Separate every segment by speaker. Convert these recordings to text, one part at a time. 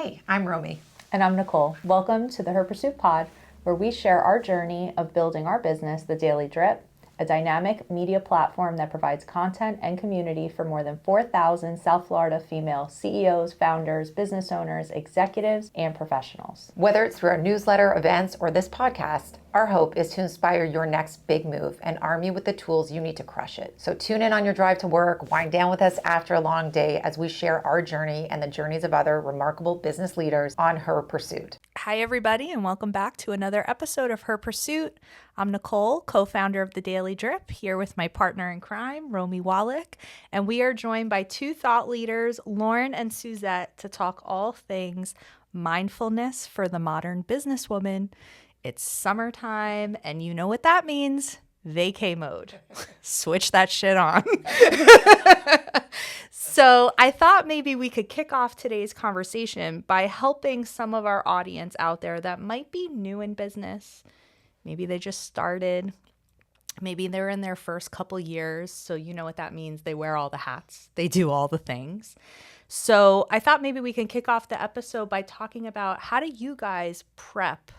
Speaker 1: Hi, I'm Romi.
Speaker 2: And I'm Nicole. Welcome to the Her Pursuit Pod, where we share our journey of building our business, The Daily Drip, a dynamic media platform that provides content and community for more than 4,000 South Florida female CEOs, founders, business owners, executives, and professionals.
Speaker 1: Whether it's through our newsletter, events, or this podcast, our hope is to inspire your next big move and arm you with the tools you need to crush it. So tune in on your drive to work, wind down with us after a long day as we share our journey and the journeys of other remarkable business leaders on Her Pursuit.
Speaker 3: Hi, everybody, and welcome back to another episode of Her Pursuit. I'm Nicole, co-founder of The Daily Drip, here with my partner in crime, Romi Wallach, and we are joined by two thought leaders, Lauren and Suzette, to talk all things mindfulness for the modern businesswoman. It's summertime, and you know what that means. Vacay mode. Switch that shit on. So I thought maybe we could kick off today's conversation by helping some of our audience out there that might be new in business. Maybe they just started. Maybe they're in their first couple years. So you know what that means. They wear all the hats. They do all the things. So I thought maybe we can kick off the episode by talking about how do you guys prep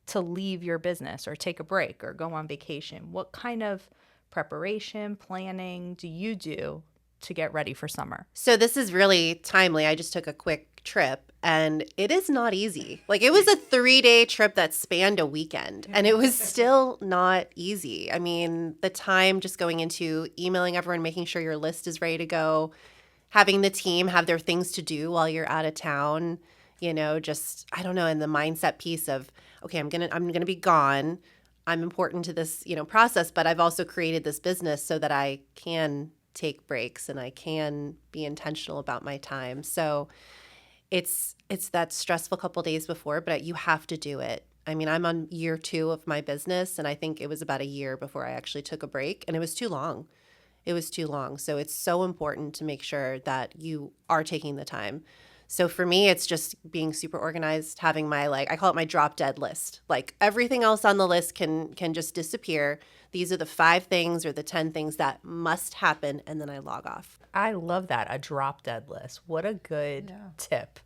Speaker 3: to leave your business or take a break or go on vacation? What kind of preparation, planning do you do to get ready for summer?
Speaker 4: So this is really timely. I just took a quick trip and it is not easy. Like it was a 3-day trip that spanned a weekend and it was still not easy. I mean, the time just going into emailing everyone, making sure your list is ready to go, having the team have their things to do while you're out of town, you know, just, I don't know, and the mindset piece of, okay, I'm going to be gone. I'm important to this, process, but I've also created this business so that I can take breaks and I can be intentional about my time. So it's that stressful couple days before, but you have to do it. I mean, I'm on year 2 of my business, and I think it was about a year before I actually took a break, and it was too long. So it's so important to make sure that you are taking the time. So for me, it's just being super organized, having my, I call it my drop dead list. Like everything else on the list can just disappear. These are the 5 things or the 10 things that must happen, and then I log off.
Speaker 3: I love that, a drop dead list. What a good tip.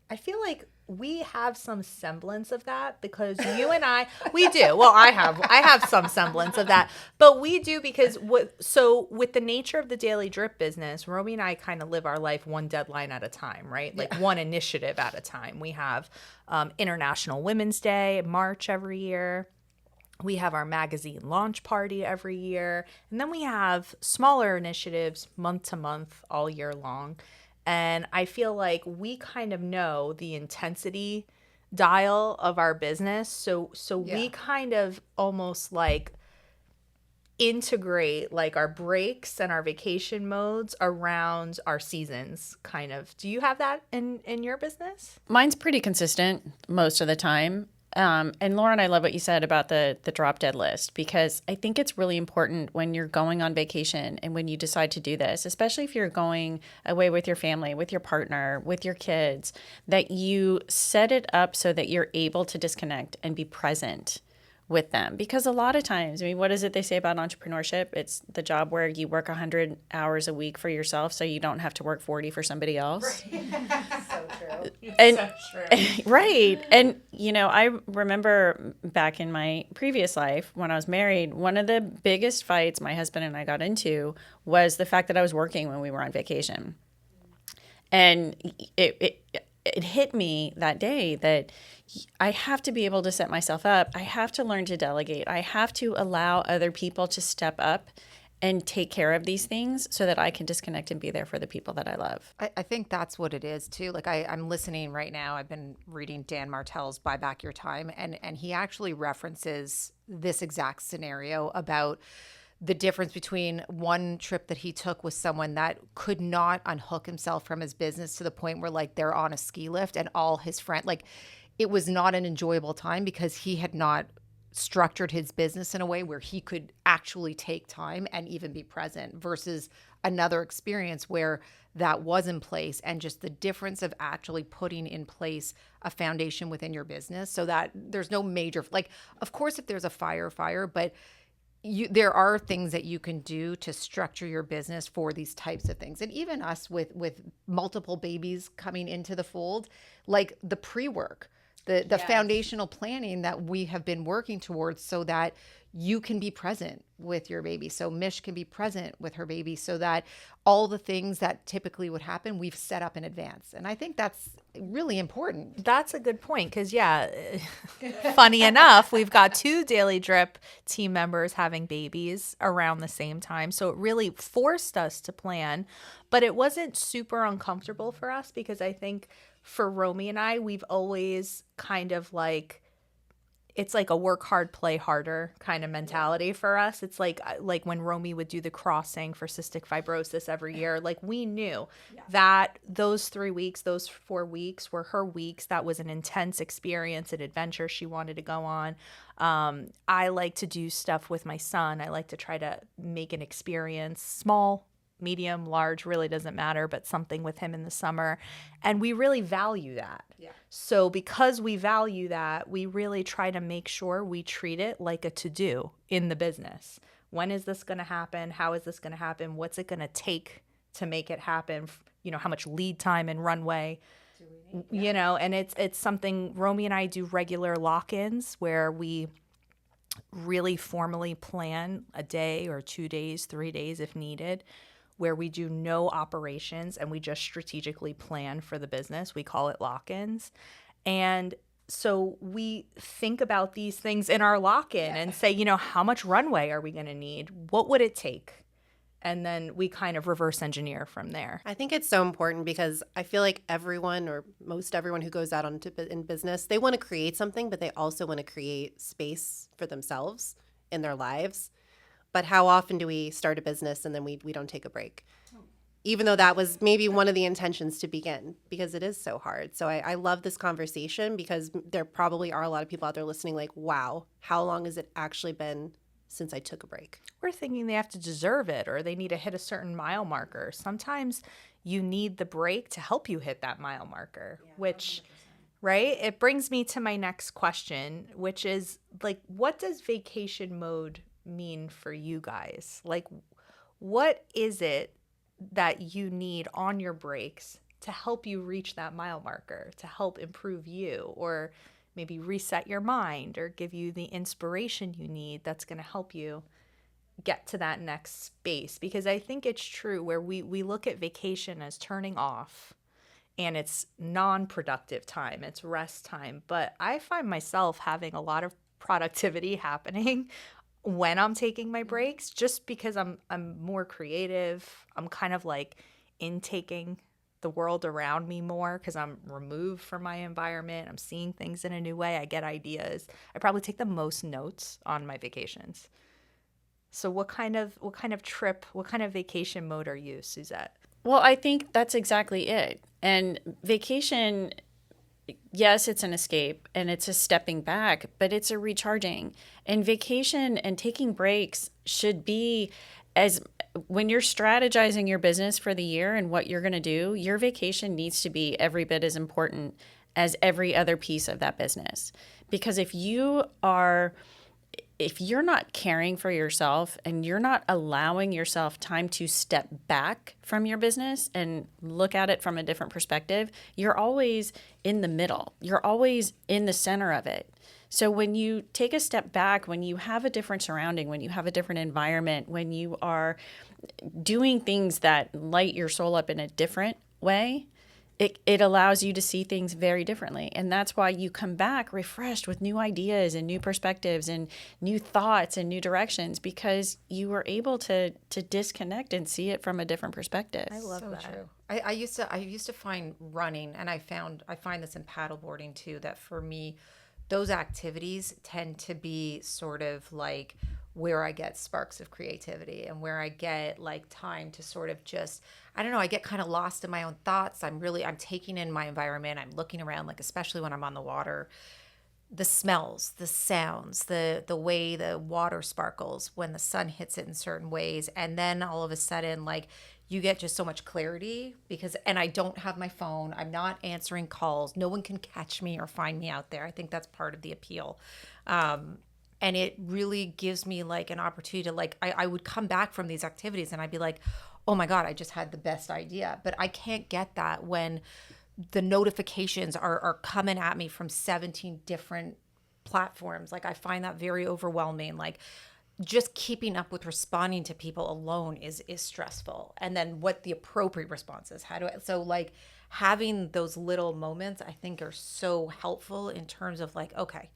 Speaker 3: I feel like we have some semblance of that because you and we do. Well, I have some semblance of that, but we do because with the nature of the Daily Drip business, Romi and I kind of live our life one deadline at a time, right? Like one initiative at a time. We have International Women's Day, March every year. We have our magazine launch party every year. And then we have smaller initiatives month to month all year long. And I feel like we kind of know the intensity dial of our business. So we kind of almost like integrate like our breaks and our vacation modes around our seasons kind of. Do you have that in your business?
Speaker 5: Mine's pretty consistent most of the time. And Lauren, I love what you said about the drop dead list, because I think it's really important when you're going on vacation and when you decide to do this, especially if you're going away with your family, with your partner, with your kids, that you set it up so that you're able to disconnect and be present with them. Because a lot of times, I mean, what is it they say about entrepreneurship? It's the job where you work 100 hours a week for yourself so you don't have to work 40 for somebody else.
Speaker 3: Right. So true.
Speaker 5: And,
Speaker 3: so true.
Speaker 5: Right. And, I remember back in my previous life when I was married, one of the biggest fights my husband and I got into was the fact that I was working when we were on vacation. And it hit me that day that I have to be able to set myself up. I have to learn to delegate. I have to allow other people to step up and take care of these things so that I can disconnect and be there for the people that I love.
Speaker 1: I think that's what it is too. Like I'm listening right now. I've been reading Dan Martell's Buy Back Your Time, and he actually references this exact scenario about the difference between one trip that he took with someone that could not unhook himself from his business to the point where like they're on a ski lift and all his friends, like it was not an enjoyable time because he had not structured his business in a way where he could actually take time and even be present, versus another experience where that was in place, and just the difference of actually putting in place a foundation within your business so that there's no major, like, of course, if there's a fire, but there are things that you can do to structure your business for these types of things. And even us with multiple babies coming into the fold, like the pre-work, the foundational planning that we have been working towards so that you can be present with your baby. So Mish can be present with her baby so that all the things that typically would happen, we've set up in advance. And I think that's really important.
Speaker 3: That's a good point because, funny enough, we've got 2 Daily Drip team members having babies around the same time. So it really forced us to plan, but it wasn't super uncomfortable for us because I think for Romi and I, we've always kind of like, it's like a work hard, play harder kind of mentality for us. It's like when Romi would do the crossing for cystic fibrosis every year, like we knew that those 3 weeks, those 4 weeks were her weeks. That was an intense experience, an adventure she wanted to go on. I like to do stuff with my son. I like to try to make an experience, small, medium, large, really doesn't matter, but something with him in the summer. And we really value that. Yeah. So because we value that, we really try to make sure we treat it like a to-do in the business. When is this going to happen? How is this going to happen? What's it going to take to make it happen? How much lead time and runway, and it's something Romi and I do regular lock-ins where we really formally plan a day or 2 days, 3 days if needed, where we do no operations and we just strategically plan for the business. We call it lock-ins. And so we think about these things in our lock-in and say, how much runway are we going to need? What would it take? And then we kind of reverse engineer from there.
Speaker 4: I think it's so important because I feel like everyone or most everyone who goes out in business, they want to create something, but they also want to create space for themselves in their lives. But how often do we start a business and then we don't take a break? Even though that was maybe one of the intentions to begin, because it is so hard. So I love this conversation because there probably are a lot of people out there listening like, wow, how long has it actually been since I took a break?
Speaker 3: We're thinking they have to deserve it or they need to hit a certain mile marker. Sometimes you need the break to help you hit that mile marker, which, 100%. Right? It brings me to my next question, which is like, what does vacation mode mean for you guys? Like, what is it that you need on your breaks to help you reach that mile marker, to help improve you, or maybe reset your mind or give you the inspiration you need that's going to help you get to that next space? Because I think it's true where we look at vacation as turning off and it's non-productive time, it's rest time. But I find myself having a lot of productivity happening when I'm taking my breaks, just because I'm more creative. I'm kind of like intaking the world around me more because I'm removed from my environment. I'm seeing things in a new way. I get ideas. I probably take the most notes on my vacations. So what kind of vacation mode are you, Suzette?
Speaker 5: Well, I think that's exactly it. And vacation, yes, it's an escape and it's a stepping back, but it's a recharging. And vacation and taking breaks should be when you're strategizing your business for the year and what you're going to do, your vacation needs to be every bit as important as every other piece of that business. Because if you're not caring for yourself and you're not allowing yourself time to step back from your business and look at it from a different perspective, you're always in the middle. You're always in the center of it. So when you take a step back, when you have a different surrounding, when you have a different environment, when you are doing things that light your soul up in a different way, it allows you to see things very differently. And that's why you come back refreshed with new ideas and new perspectives and new thoughts and new directions, because you were able to disconnect and see it from a different perspective.
Speaker 3: I love that.
Speaker 1: True. I used to find running, and I find this in paddleboarding too, that for me, those activities tend to be sort of like where I get sparks of creativity and where I get like time to sort of just, I don't know, I get kind of lost in my own thoughts. I'm taking in my environment. I'm looking around, like, especially when I'm on the water, the smells, the sounds, the way the water sparkles when the sun hits it in certain ways. And then all of a sudden, like, you get just so much clarity and I don't have my phone. I'm not answering calls. No one can catch me or find me out there. I think that's part of the appeal. And it really gives me like an opportunity to like, I would come back from these activities and I'd be like, oh my God, I just had the best idea. But I can't get that when the notifications are coming at me from 17 different platforms. Like I find that very overwhelming. Like just keeping up with responding to people alone is stressful. And then what the appropriate response is. So like having those little moments I think are so helpful in terms of like, okay,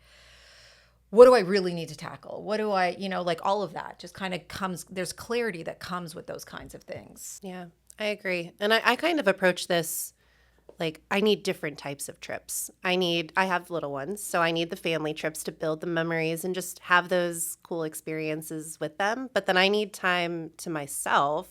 Speaker 1: what do I really need to tackle? What do I, like all of that just kind of comes, there's clarity that comes with those kinds of things.
Speaker 4: Yeah, I agree. And I kind of approach this like I need different types of trips. I have little ones, so I need the family trips to build the memories and just have those cool experiences with them. But then I need time to myself.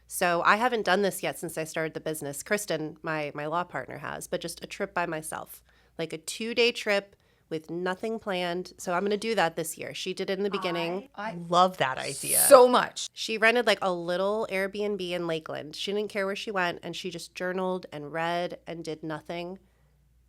Speaker 4: So I haven't done this yet since I started the business. Kristen, my law partner, has, but just a trip by myself, like a 2-day trip with nothing planned. So I'm going to do that this year. She did it in the beginning.
Speaker 3: I love that idea.
Speaker 1: So much.
Speaker 4: She rented like a little Airbnb in Lakeland. She didn't care where she went, and she just journaled and read and did nothing.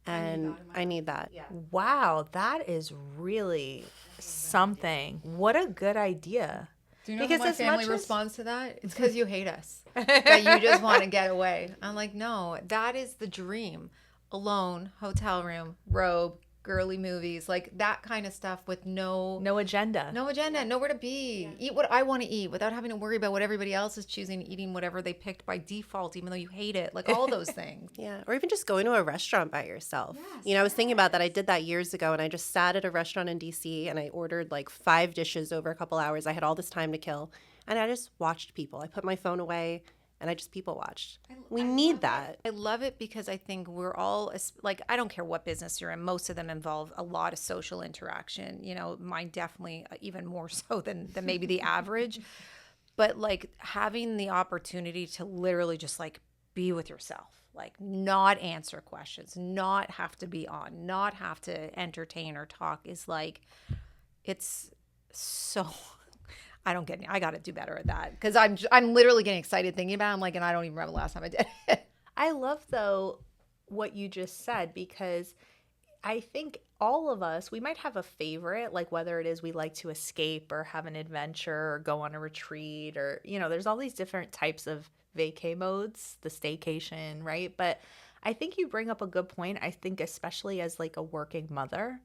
Speaker 4: And I need that.
Speaker 1: Yeah.
Speaker 3: Wow, that is really something. What a good idea.
Speaker 1: Do you know
Speaker 3: Because
Speaker 1: how my
Speaker 3: as
Speaker 1: family
Speaker 3: much as-
Speaker 1: responds to that? It's because you hate us. That you just want to get away. I'm like, no, that is the dream. Alone, hotel room, robe, girly movies, like that kind of stuff with no
Speaker 3: agenda.
Speaker 1: no agenda, nowhere to be. Eat what I want to eat without having to worry about what everybody else is choosing, eating whatever they picked by default, even though you hate it. Like all those things.
Speaker 4: Yeah. Or even just going to a restaurant by yourself. I was thinking about that. I did that years ago, and I just sat at a restaurant in DC and I ordered like 5 dishes over a couple hours. I had all this time to kill, and I just watched people. I put my phone away and I just people watched. We need that.
Speaker 1: I love it because I think we're all like, I don't care what business you're in. Most of them involve a lot of social interaction. Mine definitely even more so than maybe the average. But like having the opportunity to literally just like be with yourself, like not answer questions, not have to be on, not have to entertain or talk is like, it's so. I don't get it. I got to do better at that because I'm literally getting excited thinking about it. I'm like, and I don't even remember the last time I did it.
Speaker 3: I love, though, what you just said, because I think all of us, we might have a favorite, like whether it is we like to escape or have an adventure or go on a retreat or, there's all these different types of vacay modes, the staycation, right? But I think you bring up a good point. I think especially as like a working mother,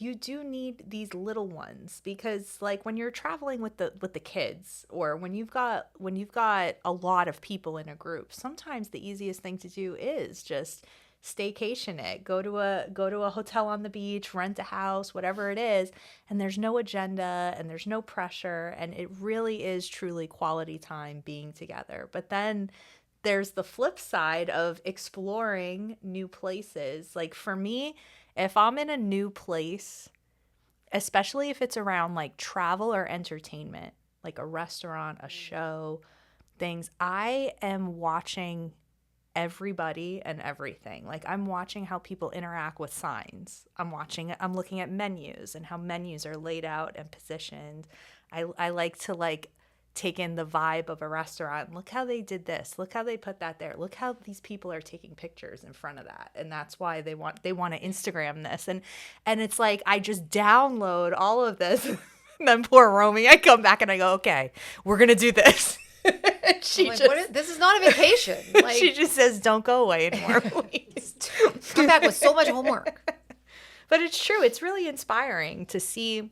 Speaker 3: you do need these little ones because like when you're traveling with the kids or when you've got a lot of people in a group, sometimes the easiest thing to do is just staycation it, go to a hotel on the beach, rent a house, whatever it is, and there's no agenda and there's no pressure, and it really is truly quality time being together. But then there's the flip side of exploring new places. Like for me, if I'm in a new place, especially if it's around like travel or entertainment, like a restaurant, a show, things, I am watching everybody and everything. Like I'm watching how people interact with signs. I'm looking at menus and how menus are laid out and positioned. I like to like take in the vibe of a restaurant. Look how they did this. Look how they put that there. Look how these people are taking pictures in front of that. And that's why they want to Instagram this. And it's like I just download all of this. And then poor Romi, I come back and I go, okay, we're going to do this.
Speaker 1: This is not a vacation. Like,
Speaker 3: she just says, don't go away anymore, please.
Speaker 1: Come back with so much homework.
Speaker 3: But it's true. It's really inspiring to see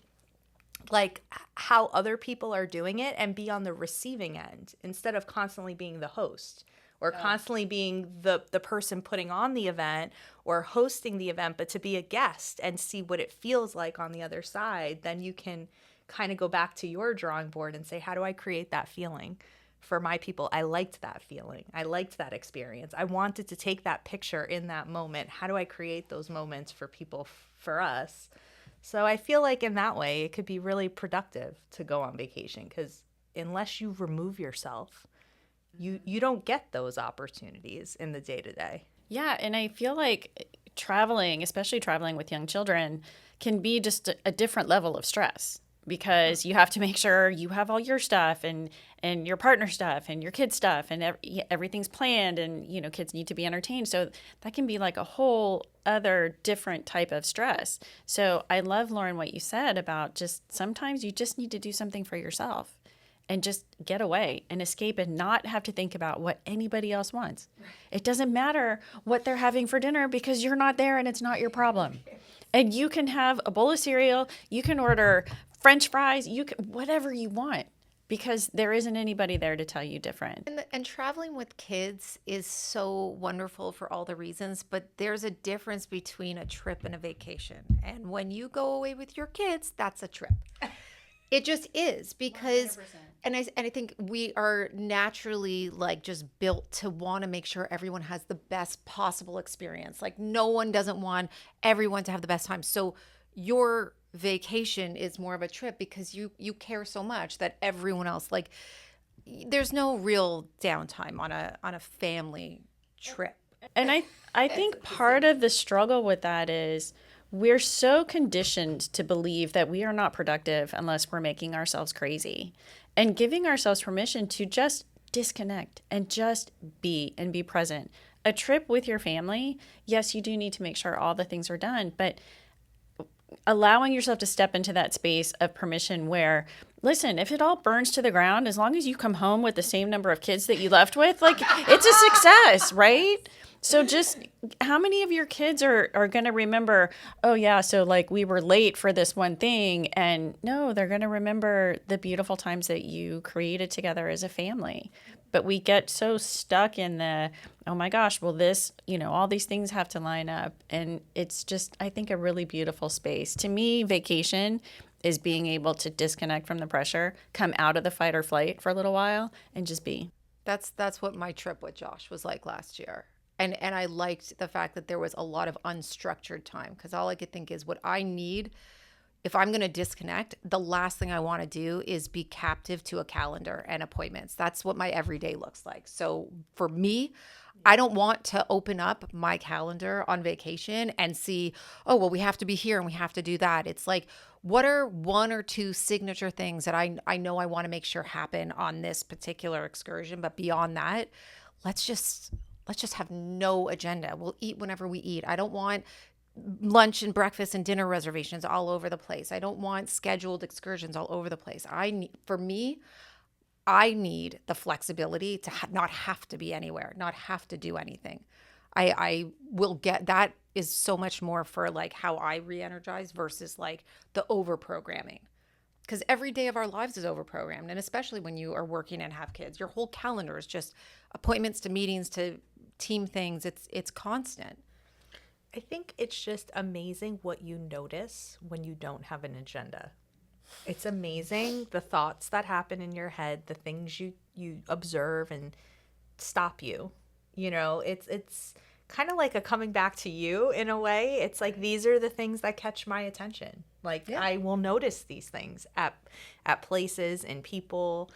Speaker 3: like how other people are doing it and be on the receiving end instead of constantly being the host or constantly being the person putting on the event or hosting the event, but to be a guest and see what it feels like on the other side. Then you can kind of go back to your drawing board and say, how do I create that feeling for my people? I liked that feeling. I liked that experience. I wanted to take that picture in that moment. How do I create those moments for people, for us? So I feel like in that way, it could be really productive to go on vacation because unless you remove yourself, you don't get those opportunities in the day-to-day.
Speaker 5: Yeah, and I feel like traveling, especially traveling with young children, can be just a different level of stress because you have to make sure you have all your stuff and your partner stuff and your kids stuff and everything's planned, and kids need to be entertained. So that can be like a whole other different type of stress. So I love, Lauren, what you said about just sometimes you just need to do something for yourself and just get away and escape and not have to think about what anybody else wants. It doesn't matter what they're having for dinner because you're not there and it's not your problem. And you can have a bowl of cereal, you can order French fries, you can whatever you want, because there isn't anybody there to tell you different.
Speaker 1: And traveling with kids is so wonderful for all the reasons, but there's a difference between a trip and a vacation. And when you go away with your kids, that's a trip. It just is, because 100%. And I think we are naturally like just built to want to make sure everyone has the best possible experience. Like no one doesn't want everyone to have the best time. So your vacation is more of a trip because you care so much that everyone else, like there's no real downtime on a family trip.
Speaker 5: And I think part of the struggle with that is we're so conditioned to believe that we are not productive unless we're making ourselves crazy, and giving ourselves permission to just disconnect and just be and be present. A trip with your family, yes, you do need to make sure all the things are done, but allowing yourself to step into that space of permission where, listen, if it all burns to the ground, as long as you come home with the same number of kids that you left with, like it's a success, right? So just how many of your kids are going to remember, oh yeah, so like we were late for this one thing, and no, they're going to remember the beautiful times that you created together as a family. But we get so stuck in the, oh my gosh, well this, all these things have to line up. And it's just, I think, a really beautiful space. To me, vacation is being able to disconnect from the pressure, come out of the fight or flight for a little while and just be.
Speaker 1: That's what my trip with Josh was like last year. And I liked the fact that there was a lot of unstructured time, because all I could think is what I need if I'm going to disconnect, the last thing I want to do is be captive to a calendar and appointments. That's what my everyday looks like. So for me, I don't want to open up my calendar on vacation and see, oh, well, we have to be here and we have to do that. It's like, what are one or two signature things that I know I want to make sure happen on this particular excursion? But beyond that, let's just have no agenda. We'll eat whenever we eat. I don't want lunch and breakfast and dinner reservations all over the place. I don't want scheduled excursions all over the place. I need the flexibility to not have to be anywhere, not have to do anything. I will get that is so much more for like how I re-energize versus like the over programming. Because every day of our lives is over programmed. And especially when you are working and have kids, your whole calendar is just appointments to meetings to team things. It's constant.
Speaker 3: I think it's just amazing what you notice when you don't have an agenda. It's amazing the thoughts that happen in your head, the things you observe and stop you. It's kind of like a coming back to you in a way. It's like these are the things that catch my attention. Like I will notice these things at places and people.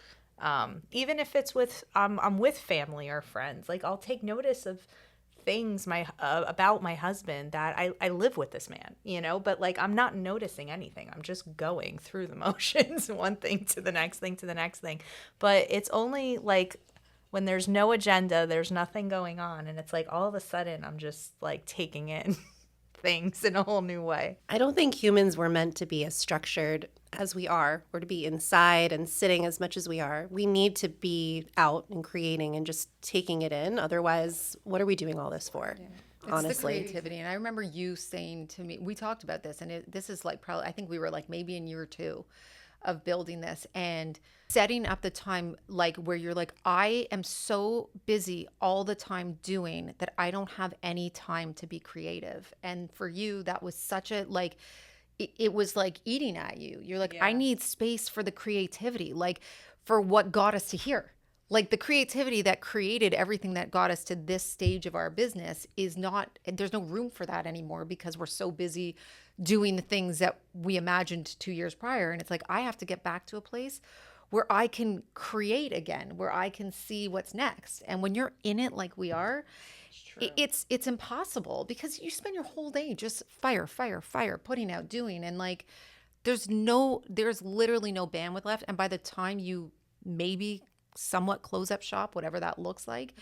Speaker 3: Even if it's with I'm with family or friends, like I'll take notice of things about my husband that I live with this man, but like I'm not noticing anything. I'm just going through the motions, one thing to the next thing to the next thing. But it's only like when there's no agenda, there's nothing going on, and it's like all of a sudden I'm just like taking in things in a whole new way.
Speaker 4: I don't think humans were meant to be as structured as we are, or to be inside and sitting as much as we are. We need to be out and creating and just taking it in. Otherwise, what are we doing all this for? Yeah. Honestly,
Speaker 1: it's the creativity. And I remember you saying to me, we talked about this, and this is like probably, I think we were like maybe in year 2 of building this and setting up the time, like where you're like, I am so busy all the time doing that I don't have any time to be creative. And for you, that was such a like, it was like eating at you. You're like, I need space for the creativity, like for what got us to here. Like the creativity that created everything that got us to this stage of our business is not, there's no room for that anymore because we're so busy doing the things that we imagined 2 years prior. And it's like, I have to get back to a place where I can create again, where I can see what's next. And when you're in it like we are, it's impossible because you spend your whole day just fire, putting out, doing. And like, there's literally no bandwidth left. And by the time you maybe somewhat close up shop, whatever that looks like,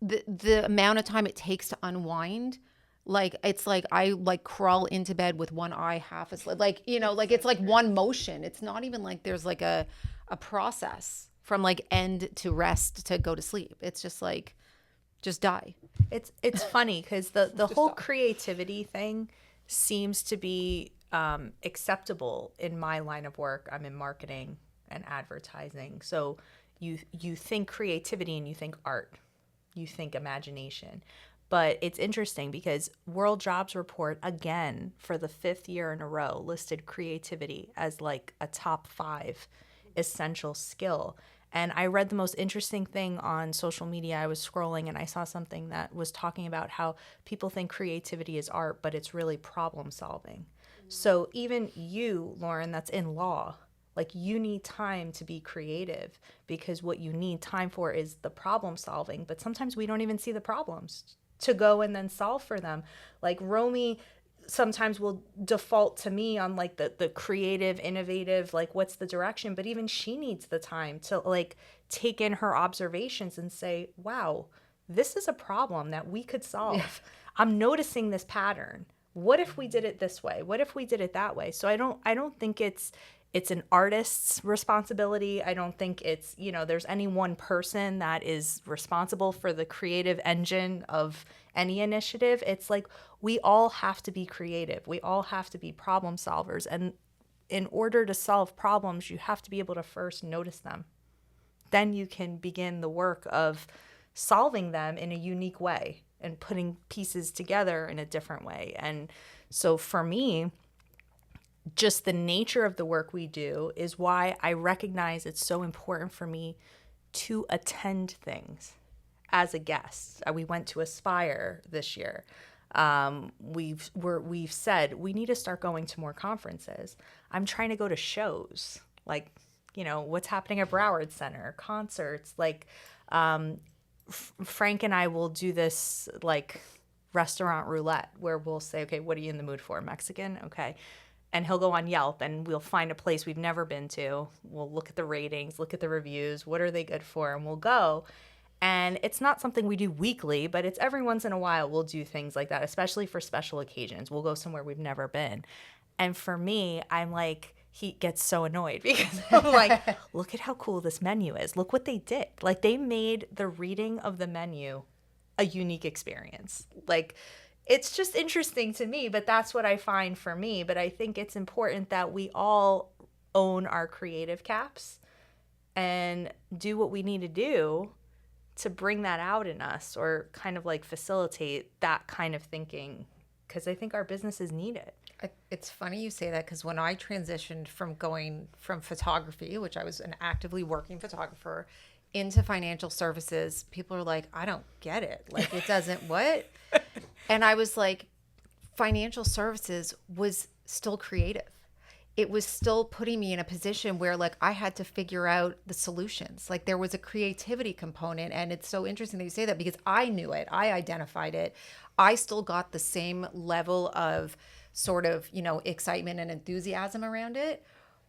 Speaker 1: the amount of time it takes to unwind, like it's like I like crawl into bed with one eye half asleep, like, you know, like it's like one motion. It's not even like there's like a process from like end to rest to go to sleep. It's just like, just die.
Speaker 3: It's funny because the whole creativity thing seems to be acceptable in my line of work. I'm in marketing and advertising. So you think creativity and you think art, you think imagination. But it's interesting because World Jobs Report, again, for the 5th year in a row, listed creativity as like a top 5 essential skill. And I read the most interesting thing on social media. I was scrolling and I saw something that was talking about how people think creativity is art, but it's really problem solving. So even you, Lauren, that's in law, like you need time to be creative because what you need time for is the problem solving. But sometimes we don't even see the problems to go and then solve for them. Like Romi sometimes will default to me on like the creative, innovative, like what's the direction, but even she needs the time to like take in her observations and say, wow, this is a problem that we could solve. Yeah. I'm noticing this pattern. What if we did it this way? What if we did it that way? So I don't think it's an artist's responsibility. I don't think it's, you know, there's any one person that is responsible for the creative engine of any initiative. It's like we all have to be creative. We all have to be problem solvers. And in order to solve problems, you have to be able to first notice them. Then you can begin the work of solving them in a unique way and putting pieces together in a different way. And so for me, just the nature of the work we do is why I recognize it's so important for me to attend things as a guest. We went to Aspire this year. We've said we need to start going to more conferences. I'm trying to go to shows, like, you know, what's happening at Broward Center, concerts. Like Frank and I will do this like restaurant roulette where we'll say, okay, what are you in the mood for? Mexican? Okay. And he'll go on Yelp and we'll find a place we've never been to. We'll look at the ratings, look at the reviews. What are they good for? And we'll go. And it's not something we do weekly, but it's every once in a while we'll do things like that, especially for special occasions. We'll go somewhere we've never been. And for me, I'm like, he gets so annoyed because I'm like, look at how cool this menu is. Look what they did. Like they made the reading of the menu a unique experience. Like, it's just interesting to me, but that's what I find for me. But I think it's important that we all own our creative caps and do what we need to do to bring that out in us or kind of like facilitate that kind of thinking, because I think our businesses need it.
Speaker 1: It's funny you say that because when I transitioned from going from photography, which I was an actively working photographer, into financial services, people are like, I don't get it. Like, it doesn't what? And I was like, financial services was still creative. It was still putting me in a position where like I had to figure out the solutions. Like there was a creativity component. And it's so interesting that you say that because I knew it. I identified it. I still got the same level of sort of, you know, excitement and enthusiasm around it.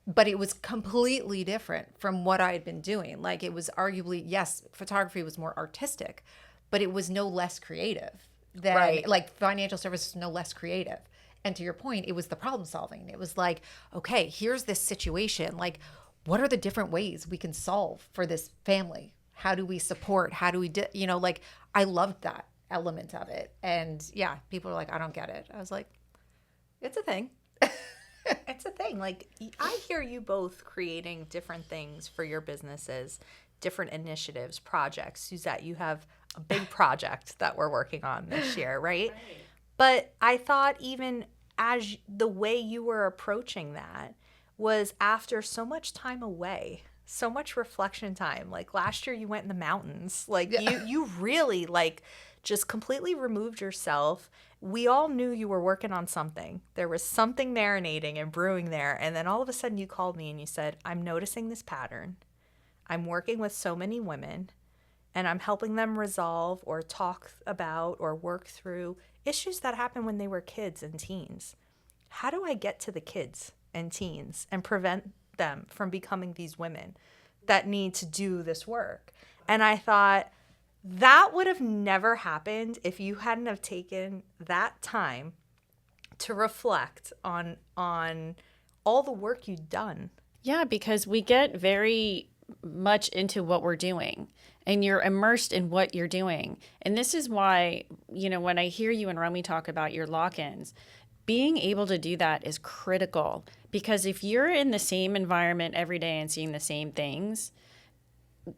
Speaker 1: But it was completely different from what I had been doing. Like it was arguably, yes, photography was more artistic, but it was no less creative than like financial services, no less creative. And to your point, it was the problem solving. It was like, okay, here's this situation. Like, what are the different ways we can solve for this family? How do we support? How do we, you know, like I loved that element of it. And yeah, people are like, I don't get it. I was like, it's a thing.
Speaker 3: It's a thing. Like I hear you both creating different things for your businesses, different initiatives, projects. Suzette, you have a big project that we're working on this year, right? But I thought even as the way you were approaching that was after so much time away, so much reflection time. Like last year you went in the mountains. Like you really like just completely removed yourself. We all knew you were working on something. There was something marinating and brewing there. And then all of a sudden you called me and you said, I'm noticing this pattern. I'm working with so many women and I'm helping them resolve or talk about or work through issues that happened when they were kids and teens. How do I get to the kids and teens and prevent them from becoming these women that need to do this work. And I thought that would have never happened if you hadn't have taken that time to reflect on all the work you've done.
Speaker 5: Yeah, because we get very much into what we're doing and you're immersed in what you're doing. And this is why, when I hear you and Romi talk about your lock-ins, being able to do that is critical, because if you're in the same environment every day and seeing the same things,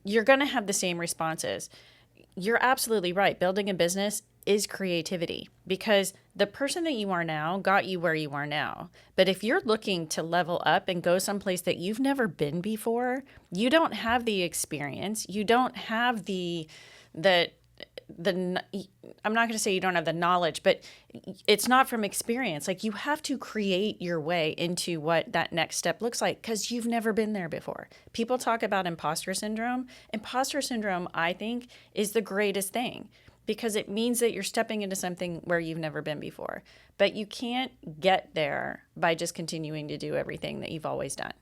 Speaker 5: you're going to have the same responses. You're absolutely right. Building a business is creativity, because the person that you are now got you where you are now. But if you're looking to level up and go someplace that you've never been before, you don't have the experience. You don't have I'm not going to say you don't have the knowledge, but it's not from experience. Like, you have to create your way into what that next step looks like, because you've never been there before. People talk about imposter syndrome. Imposter syndrome, I think, is the greatest thing, because it means that you're stepping into something where you've never been before. But you can't get there by just continuing to do everything that you've always done.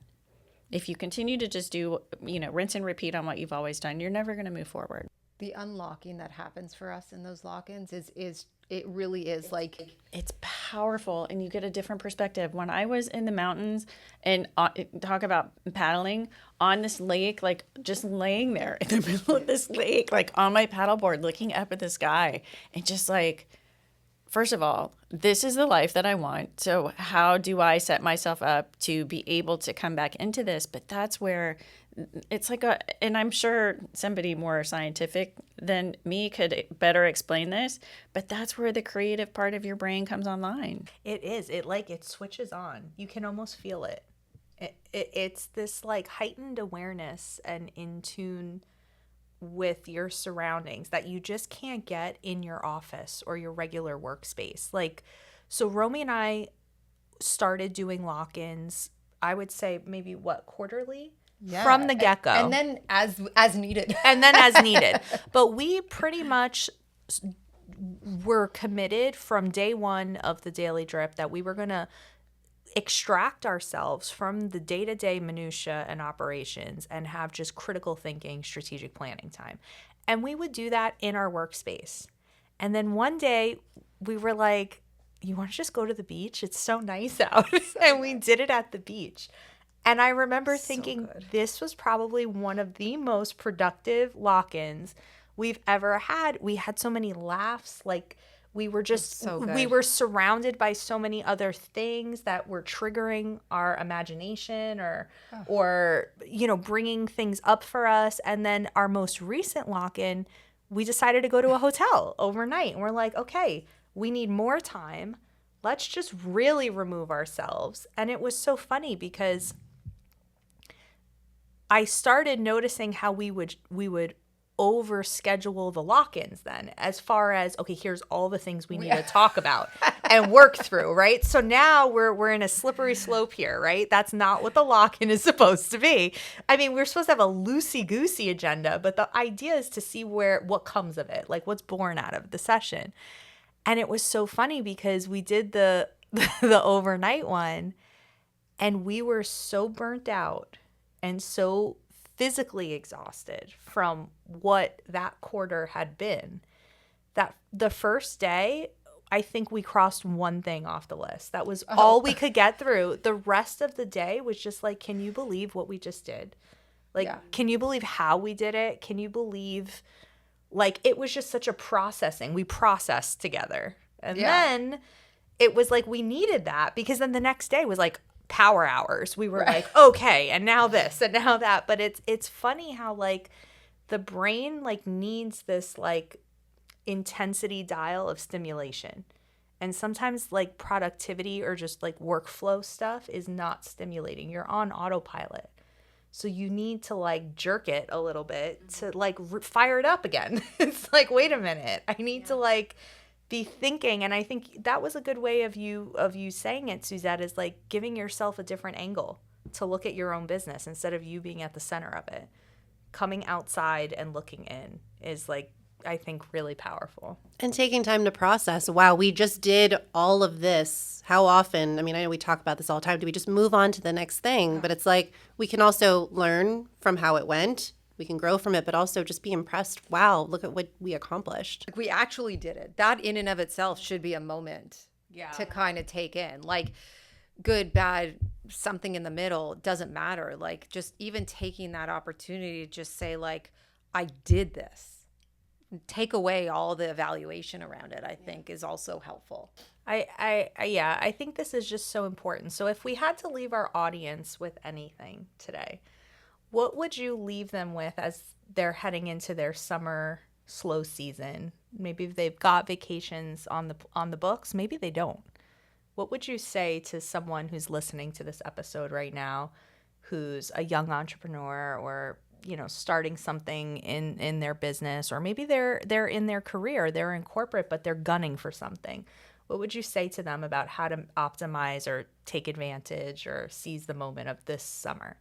Speaker 5: If you continue to just do, rinse and repeat on what you've always done, you're never going to move forward.
Speaker 1: The unlocking that happens for us in those lock-ins is it really is like,
Speaker 5: it's powerful, and you get a different perspective. When I was in the mountains and talk about paddling on this lake, like just laying there in the middle of this lake, like on my paddleboard, looking up at the sky, and just like, first of all, this is the life that I want. So how do I set myself up to be able to come back into this? But that's where it's like and I'm sure somebody more scientific than me could better explain this, but that's where the creative part of your brain comes online.
Speaker 3: It is. It switches on. You can almost feel it. It's this like heightened awareness and in tune with your surroundings that you just can't get in your office or your regular workspace. Like, so Romi and I started doing lock-ins, I would say maybe quarterly?
Speaker 1: yeah,
Speaker 3: from the get-go.
Speaker 1: and then as needed.
Speaker 3: And then as needed. But we pretty much were committed from day one of the Daily Drip that we were going to extract ourselves from the day-to-day minutia and operations and have just critical thinking, strategic planning time. And we would do that in our workspace. And then one day we were like, you want to just go to the beach? It's so nice out. And we did it at the beach. And I remember thinking this was probably one of the most productive lock-ins we've ever had. We had so many laughs. Like, we were just, we were surrounded by so many other things that were triggering our imagination or bringing things up for us. And then our most recent lock-in, we decided to go to a hotel overnight. And we're like, okay, we need more time. Let's just really remove ourselves. And it was so funny because I started noticing how we would over schedule the lock-ins then, as far as, okay, here's all the things we need to talk about and work through, right? So now we're in a slippery slope here, right? That's not what the lock-in is supposed to be. I mean, we're supposed to have a loosey-goosey agenda, but the idea is to see what comes of it, like what's born out of the session. And it was so funny because we did the overnight one, and we were so burnt out and so physically exhausted from what that quarter had been that the first day, I think we crossed one thing off the list. That was all we could get through. The rest of the day was just like, can you believe what we just did? Like, can you believe how we did it? Can you believe, like, it was just such a processing. We processed together. And then it was like we needed that, because then the next day was like power hours. We were like, okay, and now this and now that. But it's funny how like the brain like needs this like intensity dial of stimulation. And sometimes like productivity or just like workflow stuff is not stimulating. You're on autopilot. So you need to like jerk it a little bit to like fire it up again. It's like, wait a minute, I need to like be thinking. And I think that was a good way of you saying it, Suzette, is like giving yourself a different angle to look at your own business instead of you being at the center of it. Coming outside and looking in is like I think, really powerful.
Speaker 4: And taking time to process, wow, we just did all of this. How often, I mean, I know we talk about this all the time. Do we just move on to the next thing? But it's like we can also learn from how it went. We can grow from it, but also just be impressed. Wow, look at what we accomplished.
Speaker 1: Like, we actually did it. That in and of itself should be a moment to kind of take in. Like, good, bad, something in the middle, doesn't matter. Like, just even taking that opportunity to just say, like, I did this. Take away all the evaluation around it, I think, is also helpful.
Speaker 3: I think this is just so important. So if we had to leave our audience with anything today, what would you leave them with as they're heading into their summer slow season? Maybe if they've got vacations on the books, maybe they don't. What would you say to someone who's listening to this episode right now, who's a young entrepreneur or, you know, starting something in their business, or maybe they're in their career, they're in corporate, but they're gunning for something? What would you say to them about how to optimize or take advantage or seize the moment of this summer?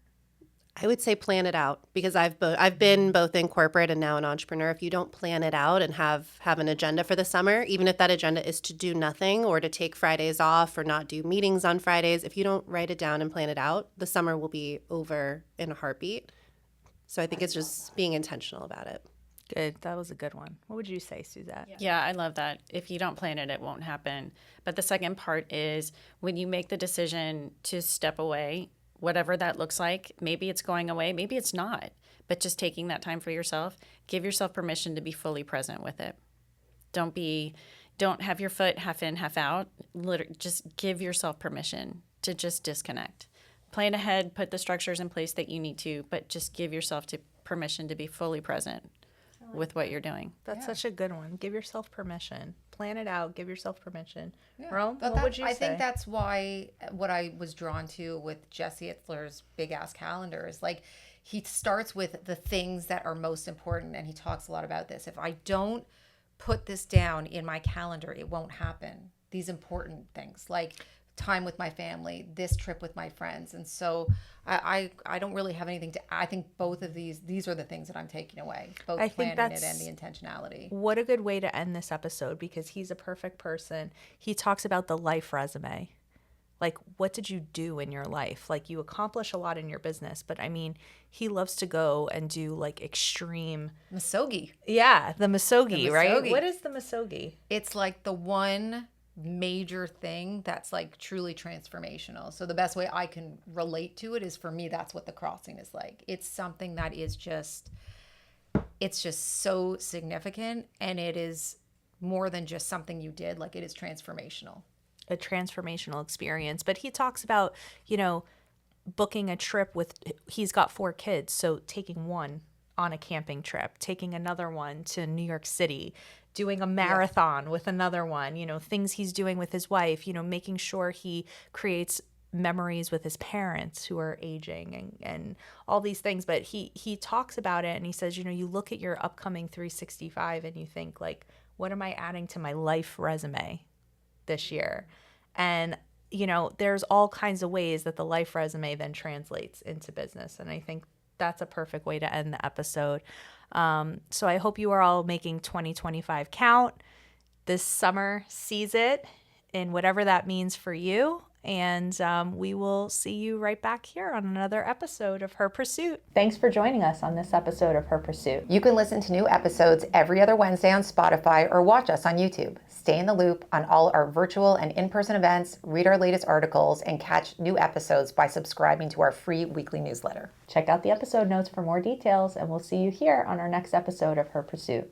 Speaker 4: I would say plan it out, because I've been both in corporate and now an entrepreneur. If you don't plan it out and have an agenda for the summer, even if that agenda is to do nothing or to take Fridays off or not do meetings on Fridays, if you don't write it down and plan it out, the summer will be over in a heartbeat. So I think it's just being intentional about it.
Speaker 3: Good. That was a good one. What would you say, Suzette?
Speaker 5: Yeah, I love that. If you don't plan it, it won't happen. But the second part is when you make the decision to step away, whatever that looks like, maybe it's going away, maybe it's not, but just taking that time for yourself, give yourself permission to be fully present with it. Don't have your foot half in, half out. Just give yourself permission to just disconnect. Plan ahead, put the structures in place that you need to, but just give yourself permission to be fully present with what you're doing.
Speaker 3: That's such a good one. Give yourself permission. Plan it out. Give yourself permission. Rome, what would you say?
Speaker 1: I think that's why what I was drawn to with Jesse Itzler's Big Ass Calendar is, like, he starts with the things that are most important, and he talks a lot about this. If I don't put this down in my calendar, it won't happen. These important things, like time with my family, this trip with my friends. And so I don't really have anything to, I think both of these are the things that I'm taking away, both planning it and the intentionality.
Speaker 3: What a good way to end this episode, because he's a perfect person. He talks about the life resume. Like, what did you do in your life? Like, you accomplish a lot in your business, but I mean, he loves to go and do like extreme
Speaker 1: Misogi.
Speaker 3: Yeah, the misogi, right?
Speaker 1: misogi.
Speaker 3: What is the misogi?
Speaker 1: It's like the one major thing that's like truly transformational. So the best way I can relate to it is, for me, that's what the crossing is like. It's something that is just, it's just so significant, and it is more than just something you did. Like, it is transformational.
Speaker 3: A transformational experience. But he talks about, you know, booking a trip with, he's got 4 kids, so taking one on a camping trip, taking another one to New York City, doing a marathon with another one, you know, things he's doing with his wife, you know, making sure he creates memories with his parents who are aging, and all these things. But he talks about it, and he says, you know, you look at your upcoming 365 and you think, like, what am I adding to my life resume this year? And, you know, there's all kinds of ways that the life resume then translates into business. And I think that's a perfect way to end the episode. So I hope you are all making 2025 count. This summer, seize it in whatever that means for you. And we will see you right back here on another episode of Her Pursuit.
Speaker 2: Thanks for joining us on this episode of Her Pursuit.
Speaker 1: You can listen to new episodes every other Wednesday on Spotify, or watch us on YouTube. Stay in the loop on all our virtual and in-person events, read our latest articles, and catch new episodes by subscribing to our free weekly newsletter.
Speaker 2: Check out the episode notes for more details, and we'll see you here on our next episode of Her Pursuit.